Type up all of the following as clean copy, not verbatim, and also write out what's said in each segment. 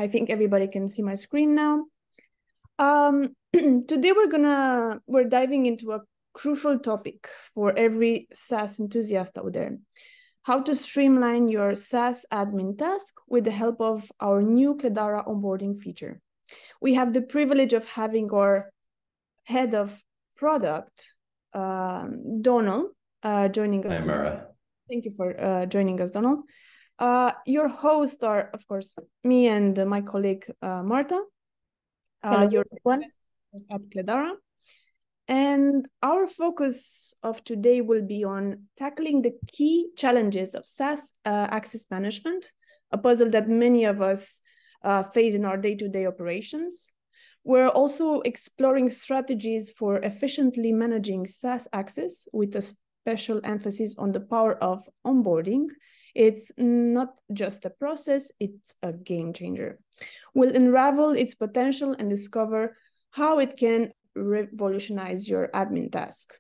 I think everybody can see my screen now. Today we're diving into a crucial topic for every SaaS enthusiast out there: how to streamline your SaaS admin task with the help of our new Cledara onboarding feature. We have the privilege of having our head of product, Donal, joining us. Hi, Mara. Thank you for joining us, Donal. Your hosts are, of course, me and my colleague, Marta. Your at Cledara. And our focus of today will be on tackling the key challenges of SaaS access management, a puzzle that many of us face in our day-to-day operations. We're also exploring strategies for efficiently managing SaaS access with a special emphasis on the power of onboarding. It's not just a process, it's a game changer. We'll unravel its potential and discover how it can revolutionize your admin task.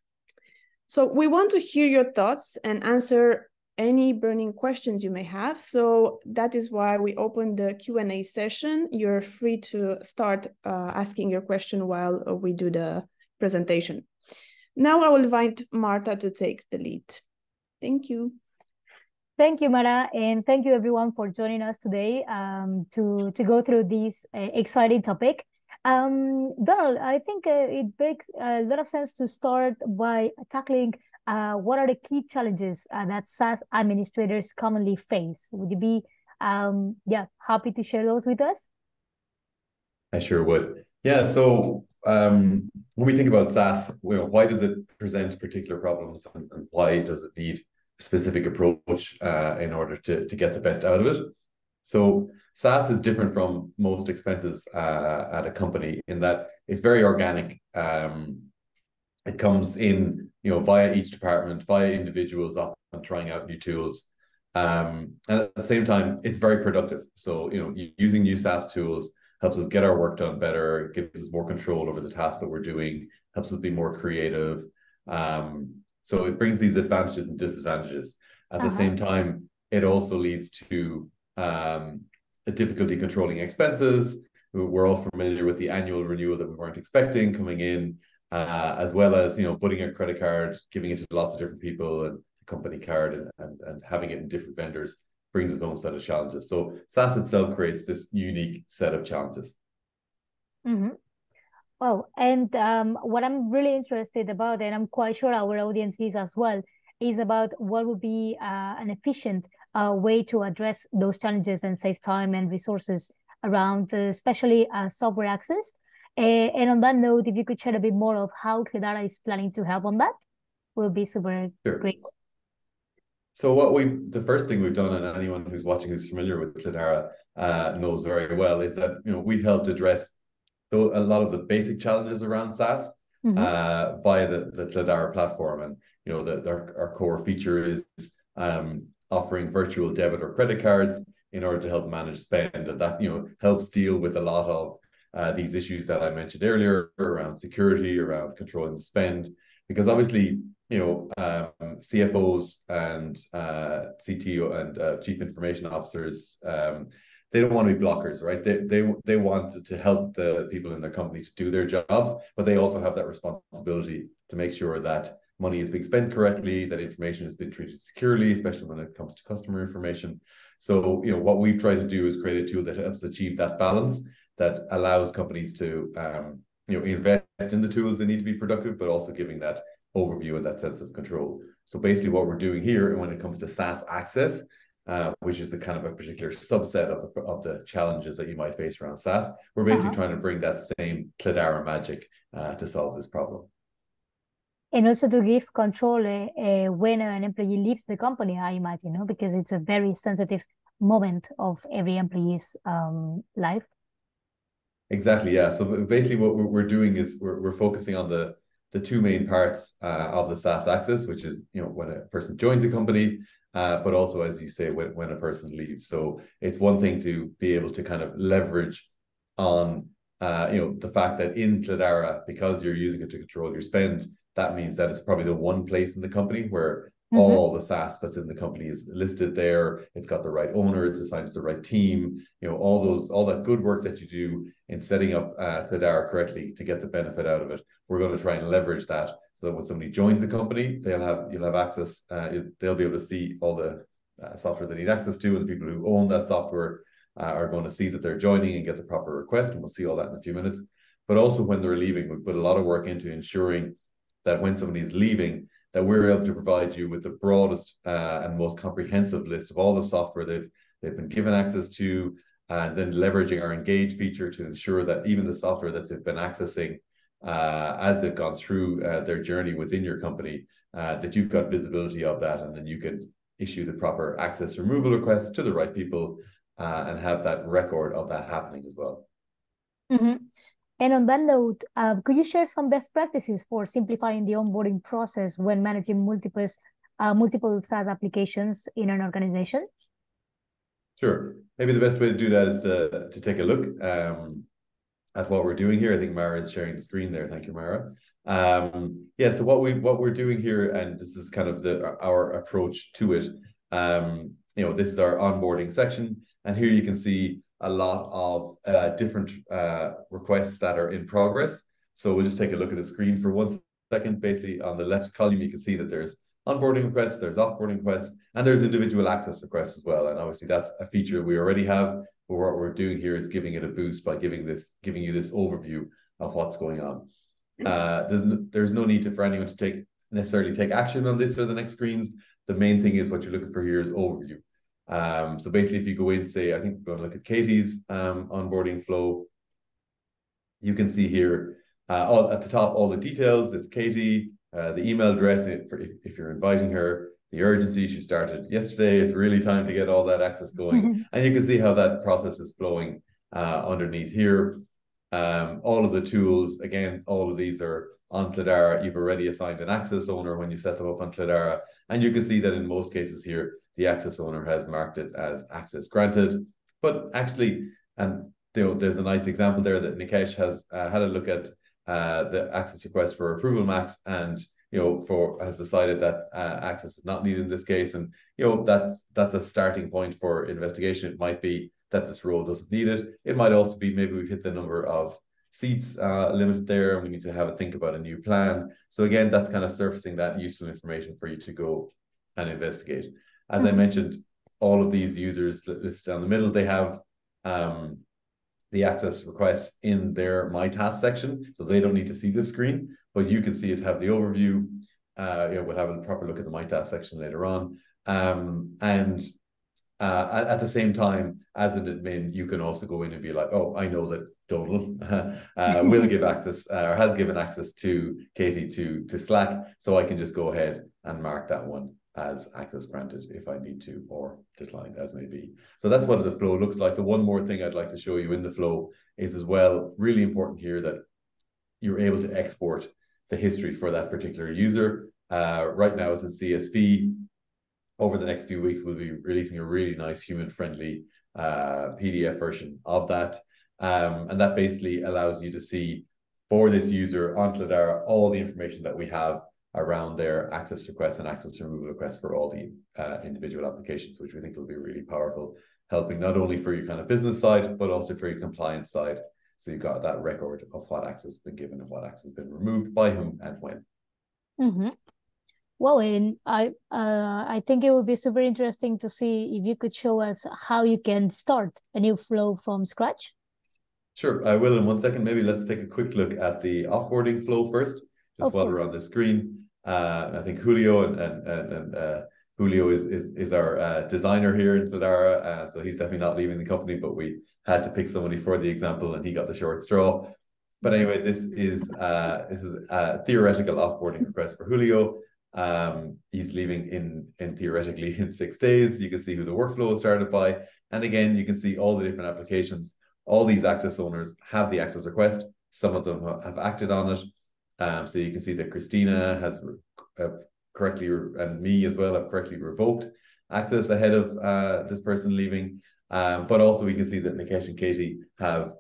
So we want to hear your thoughts and answer any burning questions you may have. So that is why we opened the Q&A session. You're free to start asking your question while we do the presentation. Now I will invite Marta to take the lead. Thank you. Thank you, Mara, and thank you everyone for joining us today to go through this exciting topic. Donal, I think it makes a lot of sense to start by tackling what are the key challenges that SaaS administrators commonly face. Would you be happy to share those with us? I sure would. Yeah, so when we think about SaaS, why does it present particular problems and why does it need a specific approach in order to get the best out of it? So SaaS is different from most expenses at a company in that it's very organic. It comes in, via each department, via individuals often trying out new tools. And at the same time, it's very productive. So, using new SaaS tools helps us get our work done better, gives us more control over the tasks that we're doing, helps us be more creative. So it brings these advantages and disadvantages. At the same time, it also leads to a difficulty controlling expenses. We're all familiar with the annual renewal that we weren't expecting coming in, as well as putting a credit card, giving it to lots of different people, and the company card, and having it in different vendors brings its own set of challenges. So SaaS itself creates this unique set of challenges. Mm-hmm. Well, and what I'm really interested about, and I'm quite sure our audience is as well, is about what would be an efficient way to address those challenges and save time and resources around especially software access. And on that note, if you could share a bit more of how Cledara is planning to help on that, will be super great. So the first thing we've done, and anyone who's watching who's familiar with Cledara knows very well, is that we've helped address a lot of the basic challenges around SaaS via the Cledara platform. And our core feature is offering virtual debit or credit cards in order to help manage spend, and that helps deal with a lot of these issues that I mentioned earlier around security, around controlling the spend, because obviously CFOs and CTO and chief information officers, they don't want to be blockers, right? They want to help the people in their company to do their jobs, but they also have that responsibility to make sure that money is being spent correctly, that information has been treated securely, especially when it comes to customer information. So, what we've tried to do is create a tool that helps achieve that balance, that allows companies to, invest in the tools they need to be productive, but also giving that overview and that sense of control. So basically what we're doing here when it comes to SaaS access, which is a kind of a particular subset of the challenges that you might face around SaaS, we're basically trying to bring that same Cledara magic to solve this problem. And also to give control when an employee leaves the company, I imagine, because it's a very sensitive moment of every employee's life. Exactly, yeah. So basically what we're doing is we're focusing on the two main parts of the SaaS access, which is when a person joins a company, but also, as you say, when a person leaves. So it's one thing to be able to kind of leverage on the fact that in Cledara, because you're using it to control your spend, that means that it's probably the one place in the company where all the SaaS that's in the company is listed there. It's got the right owner, it's assigned to the right team, all that good work that you do in setting up Cledara correctly to get the benefit out of it. We're going to try and leverage that so that when somebody joins a company, you'll have access, they'll be able to see all the software they need access to, and the people who own that software are going to see that they're joining and get the proper request, and we'll see all that in a few minutes. But also when they're leaving, we put a lot of work into ensuring that when somebody's leaving, that we're able to provide you with the broadest and most comprehensive list of all the software they've been given access to, and then leveraging our engage feature to ensure that even the software that they've been accessing as they've gone through their journey within your company, that you've got visibility of that, and then you can issue the proper access removal requests to the right people and have that record of that happening as well. And on that note, could you share some best practices for simplifying the onboarding process when managing multiple SaaS applications in an organization? Sure. Maybe the best way to do that is to take a look at what we're doing here. I think Mara is sharing the screen there. Thank you, Mara. Yeah, so what we're doing here, and this is kind of our approach to it. This is our onboarding section, and here you can see a lot of different requests that are in progress. So we'll just take a look at the screen for 1 second. Basically, on the left column, you can see that there's onboarding requests, there's offboarding requests, and there's individual access requests as well. And obviously, that's a feature we already have. But what we're doing here is giving it a boost by giving you this overview of what's going on. There's no need for anyone to necessarily take action on this or the next screens. The main thing is what you're looking for here is overview. So basically, if you go in, say, I think we're going to look at Katie's onboarding flow, you can see here at the top all the details. It's Katie, the email address if you're inviting her, the urgency, she started yesterday. It's really time to get all that access going. And you can see how that process is flowing underneath here. All of the tools, again, all of these are on Cledara. You've already assigned an access owner when you set them up on Cledara. And you can see that in most cases here, the access owner has marked it as access granted. But actually, and there's a nice example there that Nikesh has had a look at the access request for approval max, and has decided that access is not needed in this case. And that's a starting point for investigation. It might be that this role doesn't need it. It might also be maybe we've hit the number of seats limited there, and we need to have a think about a new plan. So again, that's kind of surfacing that useful information for you to go and investigate. As I mentioned, all of these users listed down the middle, they have the access requests in their My Task section, so they don't need to see this screen, but you can see it, have the overview. We'll have a proper look at the My Task section later on. At the same time, as an admin, you can also go in and be like, oh, I know that Donal will give access or has given access to Katie to Slack, so I can just go ahead and mark that one as access granted if I need to, or declined as may be. So that's what the flow looks like. The one more thing I'd like to show you in the flow is as well, really important here, that you're able to export the history for that particular user. Right now it's in CSV. Over the next few weeks, we'll be releasing a really nice human-friendly PDF version of that. And that basically allows you to see for this user on Cledara all the information that we have around their access requests and access removal requests for all the individual applications, which we think will be really powerful, helping not only for your kind of business side, but also for your compliance side. So you've got that record of what access has been given and what access has been removed by whom and when. Well, and I think it would be super interesting to see if you could show us how you can start a new flow from scratch. Sure, I will in 1 second. Maybe let's take a quick look at the offboarding flow first, just while we're on the screen. I think Julio and Julio is our designer here in Cledara, so he's definitely not leaving the company, but we had to pick somebody for the example, and he got the short straw. But anyway, this is a theoretical offboarding request for Julio. He's leaving in theoretically in 6 days. You can see who the workflow was started by, and again, you can see all the different applications. All these access owners have the access request. Some of them have acted on it. So you can see that Christina has correctly, and me as well, have correctly revoked access ahead of this person leaving. But also we can see that Nikesh and Katie have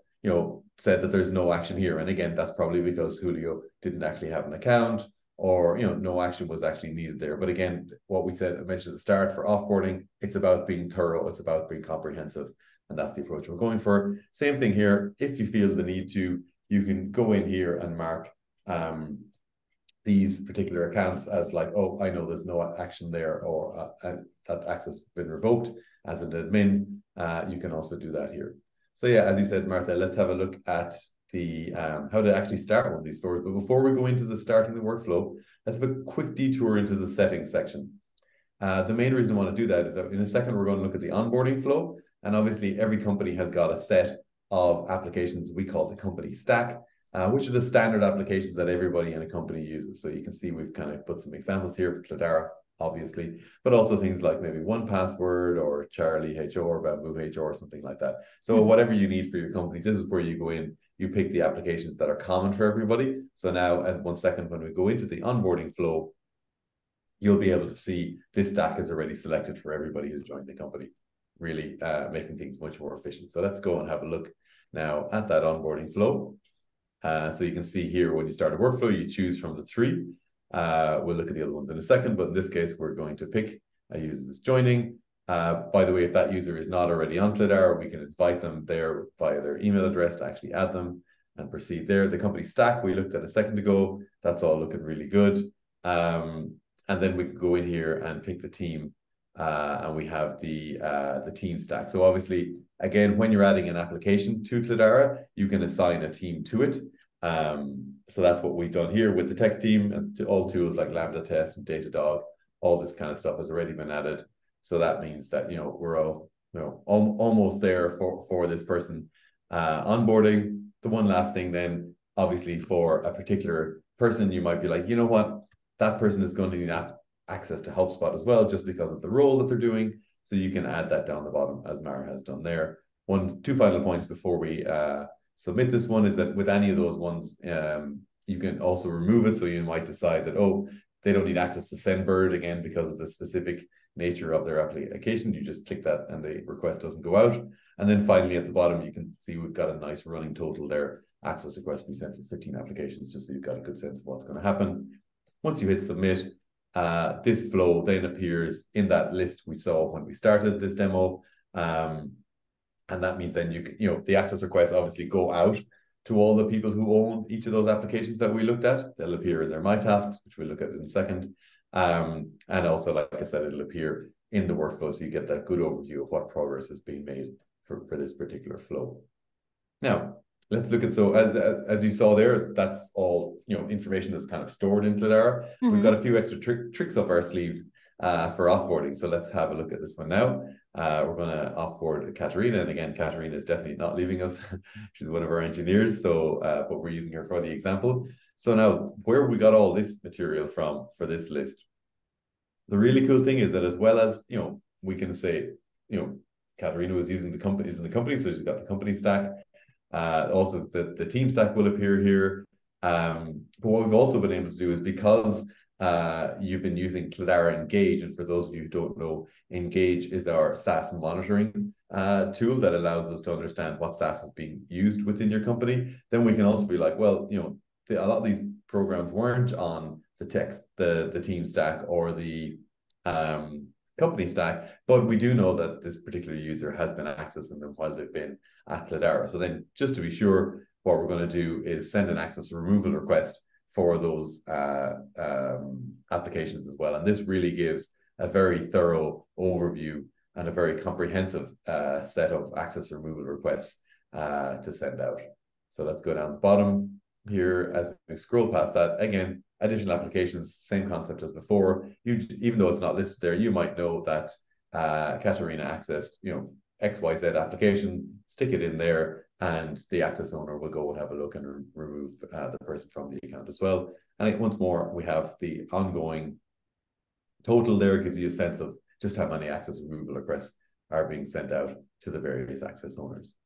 said that there's no action here. And again, that's probably because Julio didn't actually have an account, or no action was actually needed there. But again, what I mentioned at the start, for offboarding, it's about being thorough, it's about being comprehensive, and that's the approach we're going for. Same thing here. If you feel the need to, you can go in here and mark these particular accounts as like, oh, I know there's no action there, or that access has been revoked. As an admin, you can also do that here. So yeah, as you said, Martha, let's have a look at the how to actually start one of these flows. But before we go into the starting the workflow, let's have a quick detour into the settings section. The main reason I want to do that is that in a second, we're going to look at the onboarding flow. And obviously, every company has got a set of applications we call the company stack, which are the standard applications that everybody in a company uses. So you can see we've kind of put some examples here for Cledara, obviously, but also things like maybe 1Password or Charlie HR, Bamboo HR, or something like that. So whatever you need for your company, this is where you go in, you pick the applications that are common for everybody. So now, as 1 second, when we go into the onboarding flow, you'll be able to see this stack is already selected for everybody who's joined the company, really making things much more efficient. So let's go and have a look now at that onboarding flow. So you can see here, when you start a workflow, you choose from the 3. We'll look at the other ones in a second, but in this case, we're going to pick a user that's joining. By the way, if that user is not already on Cledara, we can invite them there via their email address to actually add them and proceed there. The company stack we looked at a second ago, that's all looking really good. And then we can go in here and pick the team, and we have the team stack. So obviously, again, when you're adding an application to Cledara, you can assign a team to it. So that's what we've done here with the tech team, and to all tools like Lambda Test and Datadog. All this kind of stuff has already been added. So that means that we're all almost there for this person onboarding. The one last thing then, obviously, for a particular person, you might be like, you know what, that person is going to need access to HubSpot as well, just because of the role that they're doing. So you can add that down the bottom, as Mara has done there. Two final points before we submit this one is that with any of those ones, you can also remove it. So you might decide that, oh, they don't need access to SendBird, again, because of the specific nature of their application. You just click that and the request doesn't go out. And then finally, at the bottom, you can see we've got a nice running total there. Access requests be sent for 15 applications, just so you've got a good sense of what's going to happen. Once you hit submit, this flow then appears in that list we saw when we started this demo. And that means then the access requests obviously go out to all the people who own each of those applications that we looked at. They'll appear in their My Tasks, which we'll look at in a second. And also, like I said, it'll appear in the workflow, so you get that good overview of what progress is being made for this particular flow. Now, let's look at, so as you saw there, that's all information that's kind of stored in Cledara. We've got a few extra tricks up our sleeve for offboarding. So let's have a look at this one now. We're going to offboard Katerina, and again, Katerina is definitely not leaving us. She's one of our engineers, so but we're using her for the example. So now, where we got all this material from for this list? The really cool thing is that, as well as we can say Katerina was using the company, is in the company, so she's got the company stack. Also, the team stack will appear here. But what we've also been able to do is, because you've been using Cledara Engage, and for those of you who don't know, Engage is our SaaS monitoring tool that allows us to understand what SaaS is being used within your company. Then we can also be like, well, a lot of these programs weren't on the team stack or the company stack, but we do know that this particular user has been accessing them while they've been at Cledara. So then, just to be sure, what we're going to do is send an access removal request for those applications as well. And this really gives a very thorough overview and a very comprehensive set of access removal requests to send out. So let's go down the bottom here. As we scroll past that, again, additional applications, same concept as before. Even though it's not listed there, you might know that Katerina accessed, XYZ application, stick it in there, and the access owner will go and have a look and remove the person from the account as well. And once more, we have the ongoing total there. It gives you a sense of just how many access removal requests are being sent out to the various access owners.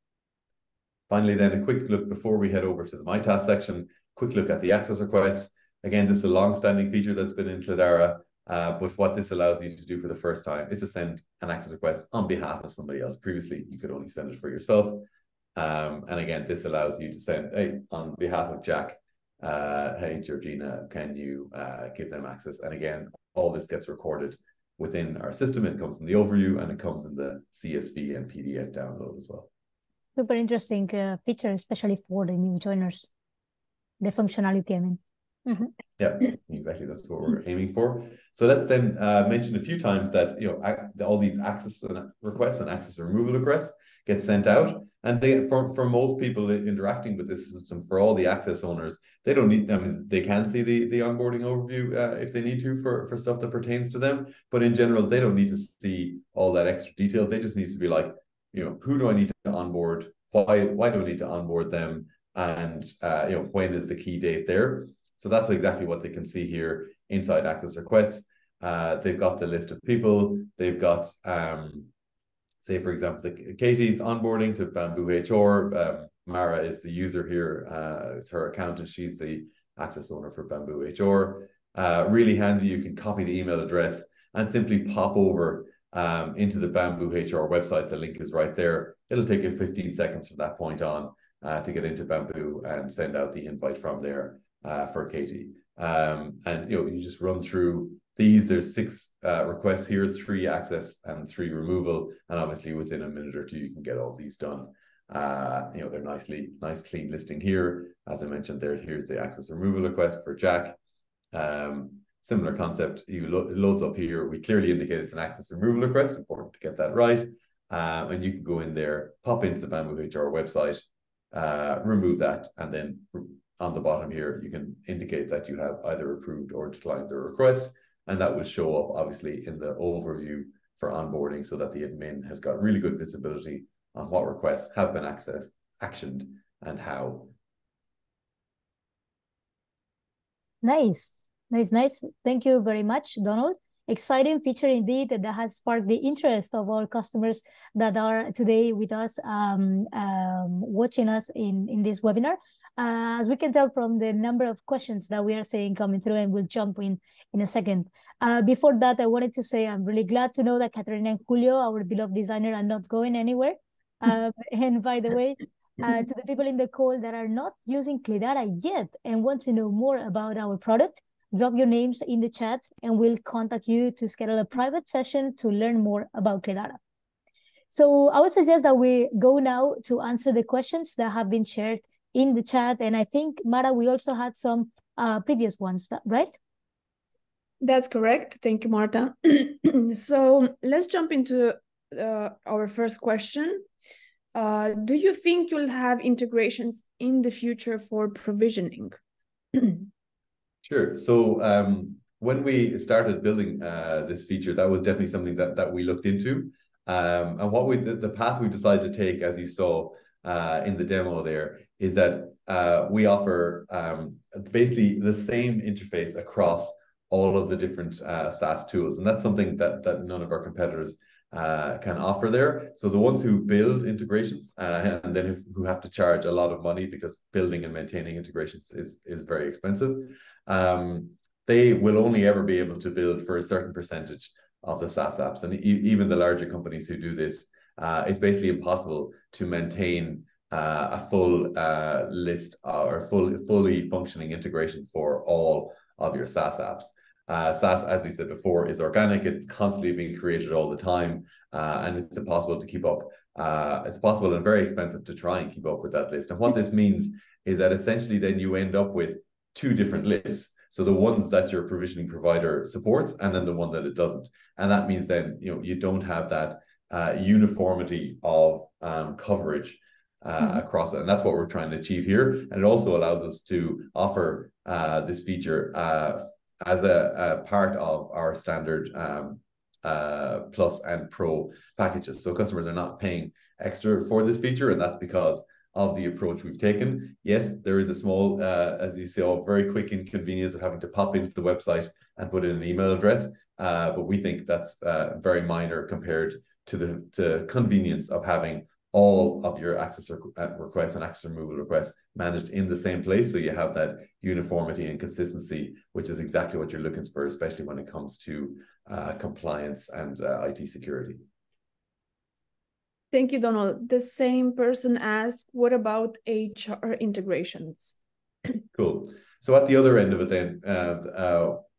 Finally, then, a quick look before we head over to the My Task section, quick look at the access requests. Again, this is a long-standing feature that's been in Cledara, but what this allows you to do for the first time is to send an access request on behalf of somebody else. Previously, you could only send it for yourself. And again, this allows you to send, hey, on behalf of Jack, hey, Georgina, can you give them access? And again, all this gets recorded within our system. It comes in the overview and it comes in the CSV and PDF download as well. Super interesting feature, especially for the new joiners. The functionality, I mean. Mm-hmm. Yeah, exactly. That's what we're aiming for. So let's then mention a few times that, you know, all these access requests and access removal requests get sent out. And they, for most people interacting with this system, for all the access owners, they don't need, I mean, they can see the onboarding overview if they need to for stuff that pertains to them. But in general, they don't need to see all that extra detail. They just need to be like, you know, who do I need to onboard? Why do I need to onboard them? And, you know, when is the key date there? So that's exactly what they can see here inside access requests. They've got the list of people. They've got, say, for example, Katie's onboarding to Bamboo HR. Mara is the user here. It's her account, and she's the access owner for Bamboo HR. Really handy. You can copy the email address and simply pop over into the Bamboo HR website. The link is right there. It'll take you 15 seconds from that point on to get into Bamboo and send out the invite from there. For Katie. And you know, you just run through these. There's 6 requests here, 3 access and 3 removal, and obviously within a minute or two you can get all these done. You know, they're nice clean listing here. As I mentioned there, here's the access removal request for Jack. Similar concept, it loads up here. We clearly indicate it's an access removal request, important to get that right. And you can go in there, pop into the Bamboo HR website, remove that, and then on the bottom here, you can indicate that you have either approved or declined the request, and that will show up obviously in the overview for onboarding so that the admin has got really good visibility on what requests have been actioned, and how. Nice. Thank you very much, Donald. Exciting feature indeed that has sparked the interest of our customers that are today with us, watching us in this webinar. As we can tell from the number of questions that we are seeing coming through, and we'll jump in a second. Before that, I wanted to say I'm really glad to know that Katerina and Julio, our beloved designer, are not going anywhere. And by the way, to the people in the call that are not using Cledara yet and want to know more about our product, drop your names in the chat and we'll contact you to schedule a private session to learn more about Cledara. So I would suggest that we go now to answer the questions that have been shared in the chat. And I think, Mara, we also had some previous ones, right? That's correct. Thank you, Marta. So let's jump into our first question. Do you think you'll have integrations in the future for provisioning? Sure. So when we started building this feature, that was definitely something that we looked into. And what the path we decided to take, as you saw in the demo there, is that we offer basically the same interface across all of the different SaaS tools. And that's something that none of our competitors can offer there. So the ones who build integrations and then who have to charge a lot of money because building and maintaining integrations is very expensive, they will only ever be able to build for a certain percentage of the SaaS apps. And even the larger companies who do this, it's basically impossible to maintain a full list or fully functioning integration for all of your SaaS apps. SaaS, as we said before, is organic. It's constantly being created all the time, and it's impossible to keep up. It's possible and very expensive to try and keep up with that list. And what this means is that essentially then you end up with 2 different lists. So the ones that your provisioning provider supports, and then the one that it doesn't. And that means then you don't have that uniformity of coverage across it. And that's what we're trying to achieve here. And it also allows us to offer this feature as a part of our standard Plus and Pro packages. So customers are not paying extra for this feature, and that's because of the approach we've taken. Yes, there is a small, as you saw, very quick inconvenience of having to pop into the website and put in an email address, but we think that's very minor compared to the convenience of having all of your access requests and access removal requests managed in the same place. So you have that uniformity and consistency, which is exactly what you're looking for, especially when it comes to compliance and IT security. Thank you, Donald. The same person asked, what about HR integrations? Cool. So at the other end of it, then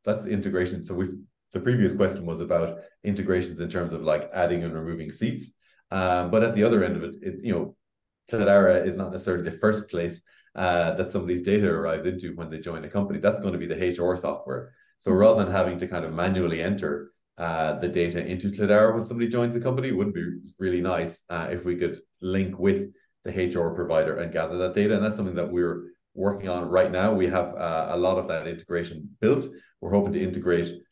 that's integration. So the previous question was about integrations in terms of like adding and removing seats. But at the other end of it, Cledara is not necessarily the first place that somebody's data arrives into when they join a company. That's going to be the HR software. So rather than having to kind of manually enter the data into Cledara when somebody joins a company, it would be really nice if we could link with the HR provider and gather that data. And that's something that we're working on right now. We have a lot of that integration built. We're hoping to integrate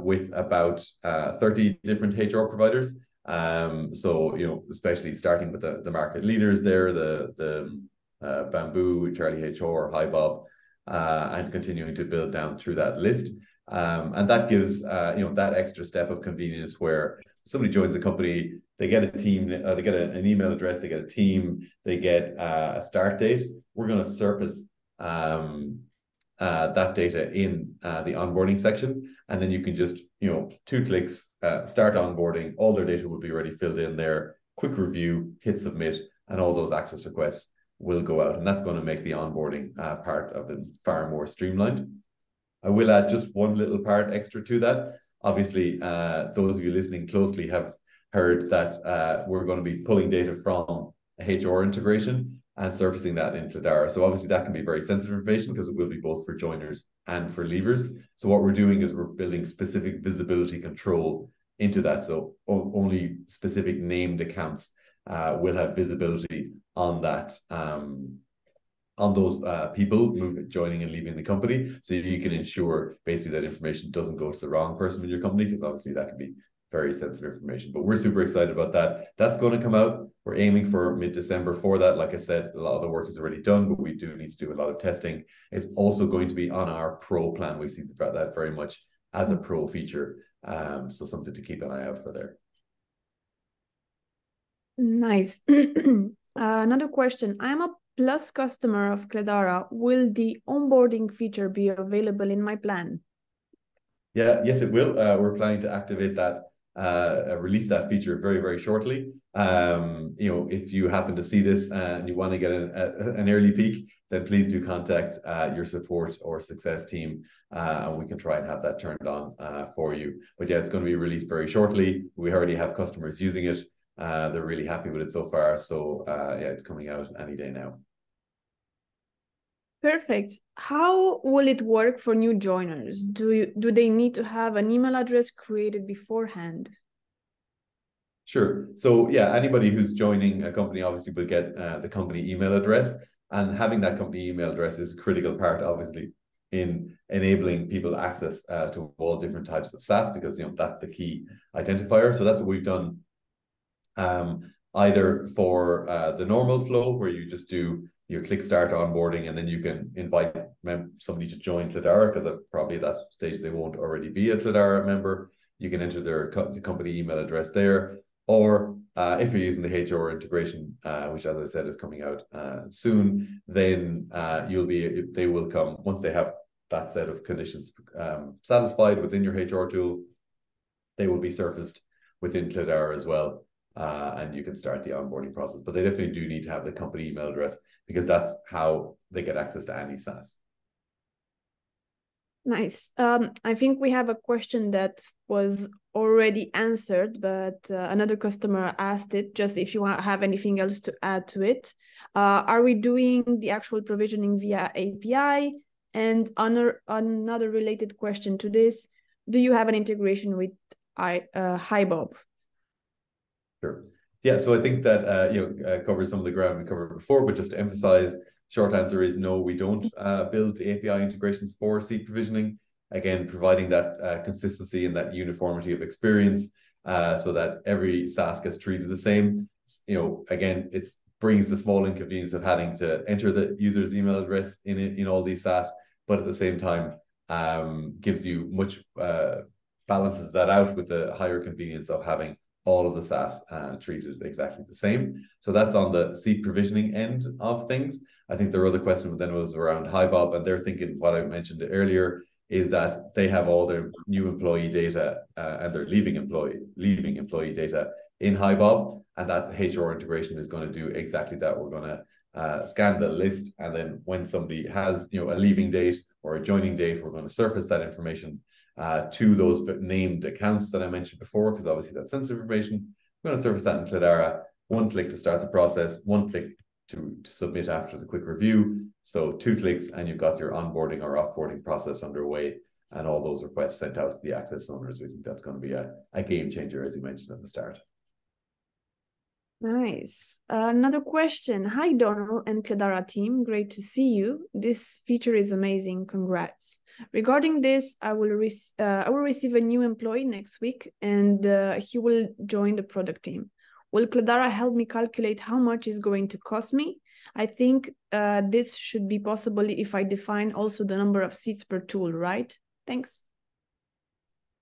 with about 30 different HR providers. So, especially starting with the market leaders there, the Bamboo, Charlie HR, HiBob, and continuing to build down through that list. And that gives, that extra step of convenience where somebody joins a company, they get a team, they get an email address, they get a team, they get a start date. We're going to surface that data in the onboarding section. And then you can just, 2 clicks, start onboarding. All their data will be already filled in there. Quick review, hit submit, and all those access requests will go out. And that's going to make the onboarding part of it far more streamlined. I will add just one little part extra to that. Obviously, those of you listening closely have heard that we're going to be pulling data from a HR integration and surfacing that in Cledara. So obviously that can be very sensitive information because it will be both for joiners and for leavers. So what we're doing is we're building specific visibility control into that. So only specific named accounts will have visibility on that, on those people joining and leaving the company. So you can ensure basically that information doesn't go to the wrong person in your company, because obviously that can be very sensitive information. But we're super excited about that. That's going to come out. We're aiming for mid-December for that. Like I said, a lot of the work is already done, but we do need to do a lot of testing. It's also going to be on our pro plan. We see that very much as a pro feature. So something to keep an eye out for there. Nice. Another question. I'm a Plus customer of Cledara. Will the onboarding feature be available in my plan? Yeah, yes, it will. We're planning to activate that, release that feature very, very shortly. If you happen to see this and you want to get an early peek, then please do contact your support or success team, and we can try and have that turned on for you. But yeah, it's going to be released very shortly. We already have customers using it. They're really happy with it so far. So yeah, it's coming out any day now. Perfect. How will it work for new joiners? Do they need to have an email address created beforehand? Sure. So yeah, anybody who's joining a company obviously will get the company email address, and having that company email address is a critical part, obviously, in enabling people access to all different types of SaaS, because that's the key identifier. So that's what we've done. Either for the normal flow, where you just do your click start onboarding, and then you can invite somebody to join Cledara, because probably at that stage they won't already be a Cledara member. You can enter the company email address there. Or if you're using the HR integration, which, as I said, is coming out soon, then they will come once they have that set of conditions satisfied within your HR tool. They will be surfaced within Cledara as well. And you can start the onboarding process. But they definitely do need to have the company email address, because that's how they get access to any SaaS. Nice. I think we have a question that was already answered, but another customer asked it, just if you have anything else to add to it. Are we doing the actual provisioning via API? And another related question to this, do you have an integration with HiBob? Sure. Yeah, so I think that covers some of the ground we covered before, but just to emphasize, short answer is no, we don't build the API integrations for seat provisioning. Again, providing that consistency and that uniformity of experience, so that every SaaS gets treated the same. Again, it brings the small inconvenience of having to enter the user's email address in all these SaaS, but at the same time gives you much balances that out with the higher convenience of having all of the SaaS treated exactly the same. So that's on the seat provisioning end of things. I think their other question then was around HiBob, and they're thinking what I mentioned earlier is that they have all their new employee data and their leaving employee data in HiBob, and that HR integration is going to do exactly that. We're going to scan the list, and then when somebody has a leaving date or a joining date, we're going to surface that information to those named accounts that I mentioned before, because obviously that's sensitive information. We're going to surface that in Cledara. One click to start the process, one click to submit after the quick review. So 2 clicks and you've got your onboarding or offboarding process underway, and all those requests sent out to the access owners. We think that's going to be a game changer, as you mentioned at the start. Nice. Another question. Hi, Donal and Cledara team. Great to see you. This feature is amazing. Congrats. Regarding this, I will receive a new employee next week, and he will join the product team. Will Cledara help me calculate how much is going to cost me? I think this should be possible if I define also the number of seats per tool, right? Thanks.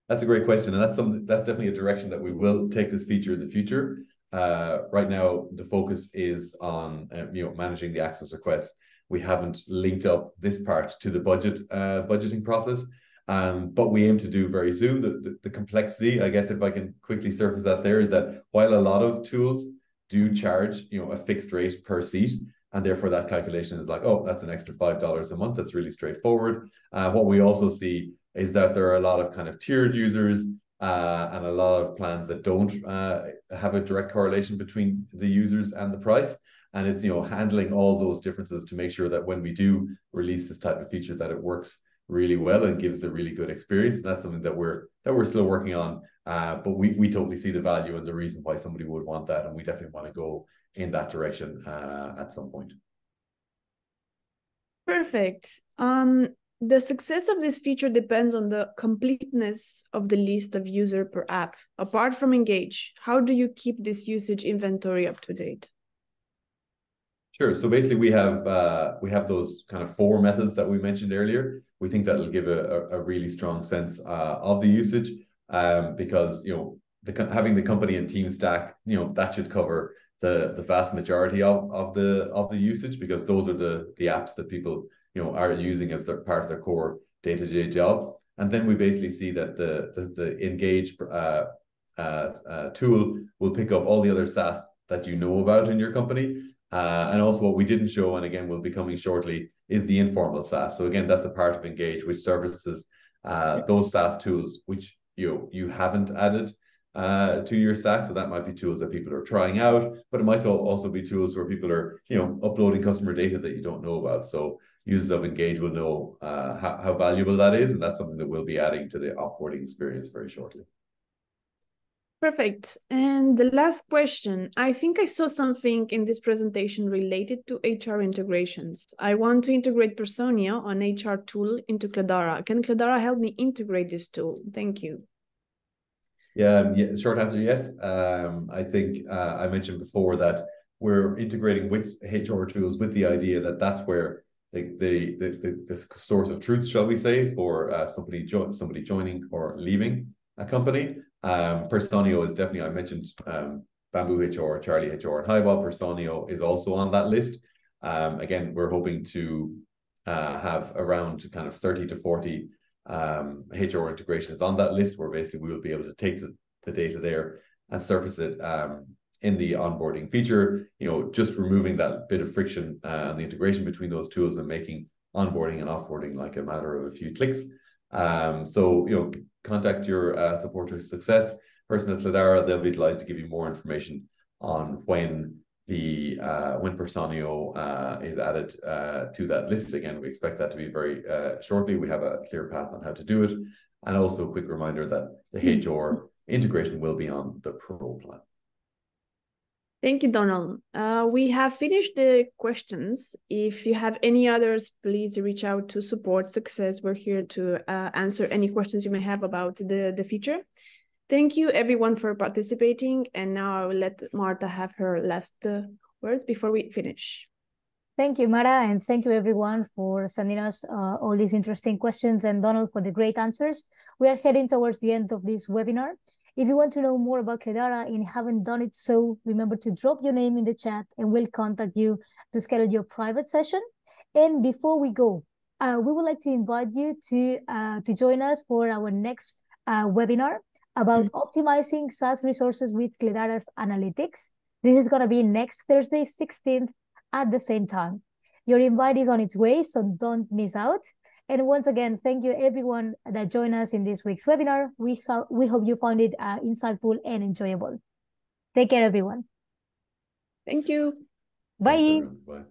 That's a great question, and that's definitely a direction that we will take this feature in the future. Right now, the focus is on managing the access requests. We haven't linked up this part to the budgeting process, but we aim to do very soon. The complexity, I guess, if I can quickly surface that there, is that while a lot of tools do charge a fixed rate per seat, and therefore that calculation is like, oh, that's an extra $5 a month. That's really straightforward. What we also see is that there are a lot of kind of tiered users and a lot of plans that don't have a direct correlation between the users and the price. And it's handling all those differences to make sure that when we do release this type of feature, that it works really well and gives the really good experience. And that's something that we're still working on. But we totally see the value and the reason why somebody would want that, and we definitely want to go in that direction at some point. Perfect. The success of this feature depends on the completeness of the list of user per app. Apart from Engage, how do you keep this usage inventory up to date? Sure. So basically, we have those kind of 4 methods that we mentioned earlier. We think that'll give a really strong sense of the usage, because having the company and team stack, that should cover the vast majority of the usage, because those are the apps that people are using as their part of their core day-to-day job. And then we basically see that the Engage tool will pick up all the other SaaS that you know about in your company. And also what we didn't show, and again will be coming shortly, is the informal SaaS. So again, that's a part of Engage, which services those SaaS tools which you haven't added to your stack. So that might be tools that people are trying out, but it might also be tools where people are uploading customer data that you don't know about. So users of Engage will know how valuable that is, and that's something that we'll be adding to the offboarding experience very shortly. Perfect. And the last question, I think I saw something in this presentation related to HR integrations. I want to integrate Personio, an HR tool, into Cledara. Can Cledara help me integrate this tool? Thank you. Yeah, short answer, yes. I think I mentioned before that we're integrating with HR tools with the idea that that's where the source of truth, shall we say, for somebody joining or leaving a company. Personio is definitely, I mentioned Bamboo HR, Charlie HR, and Highball. Personio is also on that list. Again, we're hoping to have around kind of 30 to 40 HR integrations on that list, where basically we will be able to take the data there and surface it in the onboarding feature, just removing that bit of friction and the integration between those tools and making onboarding and offboarding like a matter of a few clicks. So, contact your support or success person at Cledara. They'll be delighted to give you more information on when Personio is added to that list. Again, we expect that to be very shortly. We have a clear path on how to do it. And also a quick reminder that the HR integration will be on the Pro plan. Thank you, Donal. We have finished the questions. If you have any others, please reach out to support success. We're here to answer any questions you may have about the feature. Thank you, everyone, for participating. And now I will let Marta have her last words before we finish. Thank you, Mara, and thank you, everyone, for sending us all these interesting questions, and Donal for the great answers. We are heading towards the end of this webinar. If you want to know more about Cledara and haven't done it so, remember to drop your name in the chat and we'll contact you to schedule your private session. And before we go, we would like to invite you to join us for our next webinar about optimizing SaaS resources with Cledara's analytics. This is going to be next Thursday, 16th at the same time. Your invite is on its way, so don't miss out. And once again, thank you everyone that joined us in this week's webinar. We hope you found it insightful and enjoyable. Take care, everyone. Thank you. Bye. Bye.